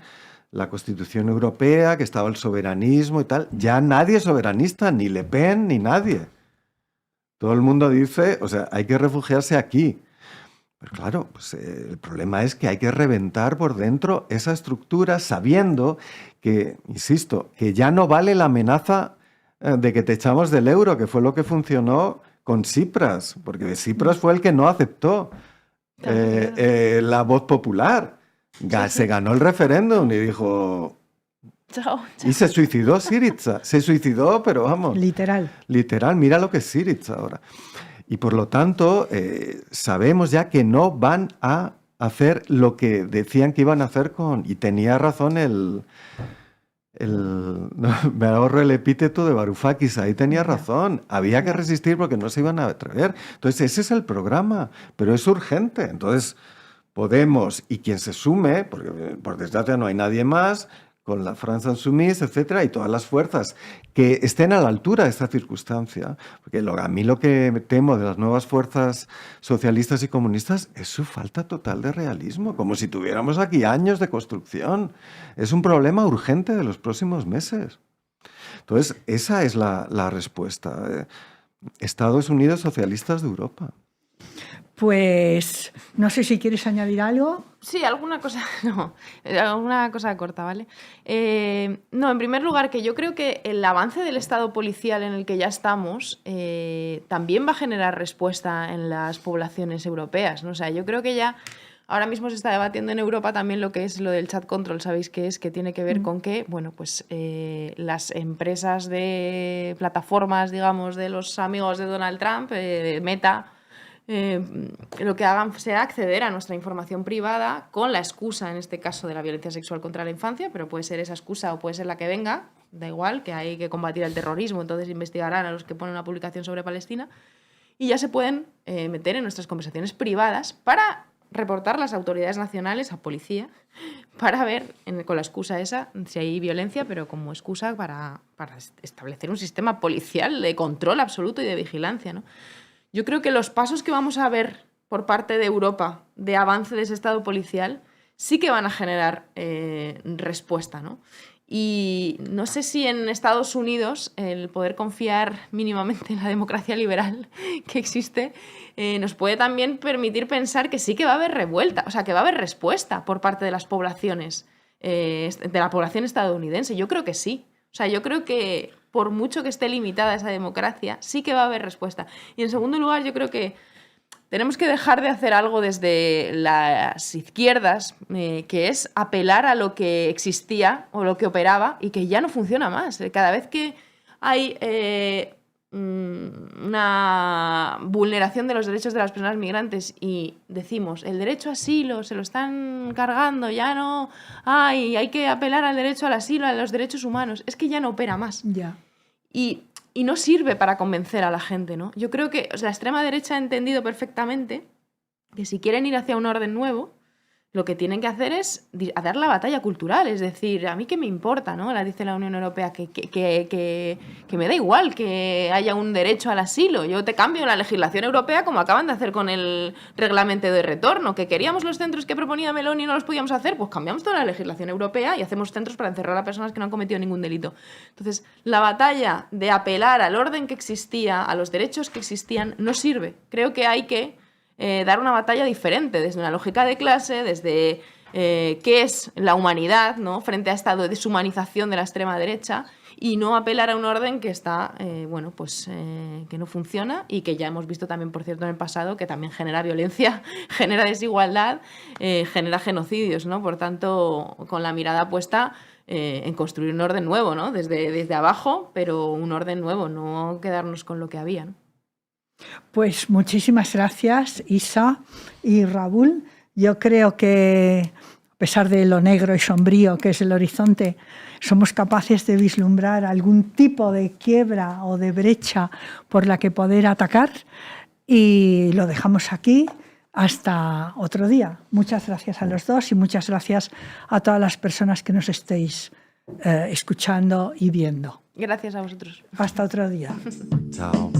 la Constitución Europea, que estaba el soberanismo y tal. Ya nadie es soberanista, ni Le Pen, ni nadie. Todo el mundo dice, o sea, hay que refugiarse aquí. Pero claro, pues, el problema es que hay que reventar por dentro esa estructura sabiendo que, insisto, que ya no vale la amenaza de que te echamos del euro, que fue lo que funcionó con Tsipras, porque Tsipras fue el que no aceptó la voz popular. Se ganó el referéndum y dijo... Chao. Y se suicidó Syriza. Se suicidó, pero vamos... Literal. Literal, mira lo que es Syriza ahora. Y por lo tanto, sabemos ya que no van a hacer lo que decían que iban a hacer con... Y tenía razón me ahorro el epíteto de Varoufakis, ahí tenía razón, había que resistir porque no se iban a atrever. Entonces ese es el programa, pero es urgente. Entonces Podemos y quien se sume, porque por desgracia no hay nadie más, con la France Insoumise, etcétera, y todas las fuerzas que estén a la altura de esta circunstancia. Porque a mí lo que me temo de las nuevas fuerzas socialistas y comunistas es su falta total de realismo, como si tuviéramos aquí años de construcción. Es un problema urgente de los próximos meses. Entonces, esa es la respuesta. Estados Unidos Socialistas de Europa. Pues no sé si quieres añadir algo. Sí, alguna cosa corta, ¿vale? No, en primer lugar, que yo creo que el avance del Estado policial en el que ya estamos también va a generar respuesta en las poblaciones europeas, ¿no? O sea, yo creo que ya ahora mismo se está debatiendo en Europa también lo que es lo del chat control, ¿sabéis qué es? Que tiene que ver con que, bueno, pues las empresas de plataformas, digamos, de los amigos de Donald Trump, Meta, lo que hagan sea acceder a nuestra información privada con la excusa, en este caso, de la violencia sexual contra la infancia, pero puede ser esa excusa o puede ser la que venga, da igual, que hay que combatir el terrorismo, entonces investigarán a los que ponen una publicación sobre Palestina y ya se pueden meter en nuestras conversaciones privadas para reportar a las autoridades nacionales, a policía, para ver, con la excusa esa, si hay violencia, pero como excusa para establecer un sistema policial de control absoluto y de vigilancia, ¿no? Yo creo que los pasos que vamos a ver por parte de Europa de avance de ese Estado policial sí que van a generar respuesta, ¿no? Y no sé si en Estados Unidos el poder confiar mínimamente en la democracia liberal que existe nos puede también permitir pensar que sí que va a haber revuelta, o sea, que va a haber respuesta por parte de las poblaciones, de la población estadounidense. Yo creo que sí. O sea, yo creo que por mucho que esté limitada esa democracia, sí que va a haber respuesta. Y en segundo lugar, yo creo que tenemos que dejar de hacer algo desde las izquierdas, que es apelar a lo que existía o lo que operaba y que ya no funciona más. Cada vez que hay una vulneración de los derechos de las personas migrantes y decimos el derecho a asilo se lo están cargando, ya no hay que apelar al derecho al asilo, a los derechos humanos, es que ya no opera más. Ya. Y no sirve para convencer a la gente, ¿no? Yo creo que la extrema derecha ha entendido perfectamente que si quieren ir hacia un orden nuevo, lo que tienen que hacer es dar la batalla cultural. Es decir, a mí qué me importa, ¿no? Dice la Unión Europea que me da igual que haya un derecho al asilo. Yo te cambio la legislación europea como acaban de hacer con el reglamento de retorno. Que queríamos los centros que proponía Meloni y no los podíamos hacer, pues cambiamos toda la legislación europea y hacemos centros para encerrar a personas que no han cometido ningún delito. Entonces, la batalla de apelar al orden que existía, a los derechos que existían, no sirve. Creo que hay que dar una batalla diferente, desde una lógica de clase, desde qué es la humanidad, ¿no? Frente a esta deshumanización de la extrema derecha, y no apelar a un orden que está, que no funciona y que ya hemos visto también, por cierto, en el pasado, que también genera violencia, genera desigualdad, genera genocidios, ¿no? Por tanto, con la mirada puesta en construir un orden nuevo, ¿no? Desde abajo, pero un orden nuevo, no quedarnos con lo que había, ¿no? Pues muchísimas gracias, Isa y Raúl. Yo creo que, a pesar de lo negro y sombrío que es el horizonte, somos capaces de vislumbrar algún tipo de quiebra o de brecha por la que poder atacar, y lo dejamos aquí hasta otro día. Muchas gracias a los dos y muchas gracias a todas las personas que nos estéis escuchando y viendo. Gracias a vosotros. Hasta otro día. Chao.